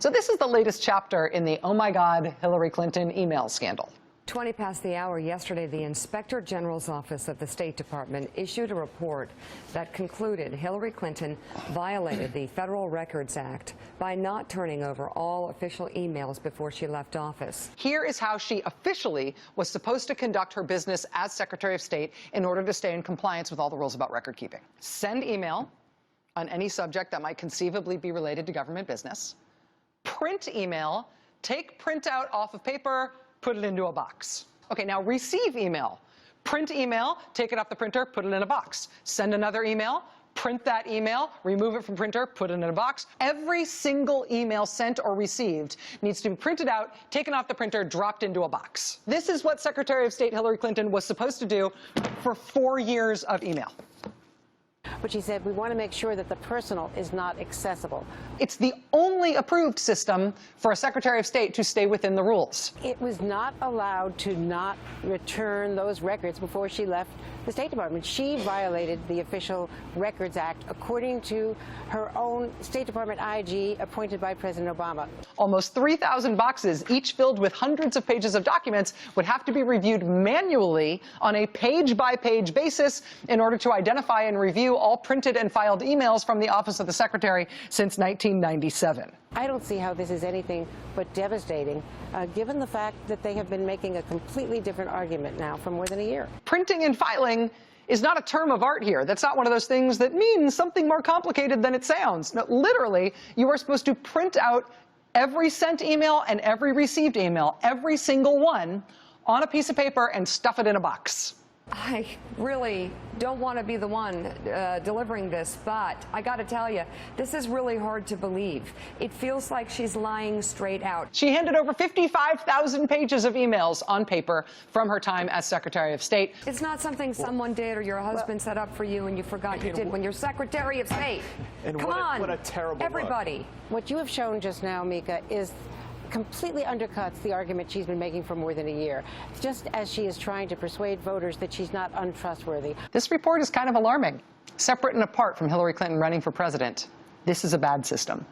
So this is the latest chapter in the oh my God, Hillary Clinton email scandal. 20 past the hour yesterday, the Inspector General's office of the State Department issued a report that concluded Hillary Clinton violated the Federal Records Act by not turning over all official emails before she left office. Here is how she officially was supposed to conduct her business as Secretary of State in order to stay in compliance with all the rules about record keeping. Send email on any subject that might conceivably be related to government business. Print email, take printout off of paper, put it into a box. Okay, now receive email. Print email, take it off the printer, put it in a box. Send another email, print that email, remove it from printer, put it in a box. Every single email sent or received needs to be printed out, taken off the printer, dropped into a box. This is what Secretary of State Hillary Clinton was supposed to do for 4 years of email. But she said, we want to make sure that the personal is not accessible. It's the only approved system for a Secretary of State to stay within the rules. It was not allowed to not return those records before she left the State Department. She violated the Official Records Act, according to her own State Department IG appointed by President Obama. Almost 3,000 boxes, each filled with hundreds of pages of documents, would have to be reviewed manually on a page-by-page basis in order to identify and review all printed and filed emails from the Office of the Secretary since 1997. I don't see how this is anything but devastating, given the fact that they have been making a completely different argument now for more than a year. Printing and filing is not a term of art here. That's not one of those things that means something more complicated than it sounds. No, literally, you are supposed to print out every sent email and every received email, every single one, on a piece of paper and stuff it in a box. I really don't want to be the one delivering this, but I got to tell you, this is really hard to believe. It feels like she's lying straight out. She handed over 55,000 pages of emails on paper from her time as Secretary of State. It's not something someone did or your husband set up for you and you forgot you did when you're Secretary of State. Come on, what a terrible everybody. What you have shown just now, Mika, is completely undercuts the argument she's been making for more than a year, just as she is trying to persuade voters that she's not untrustworthy. This report is kind of alarming. Separate and apart from Hillary Clinton running for president, this is a bad system.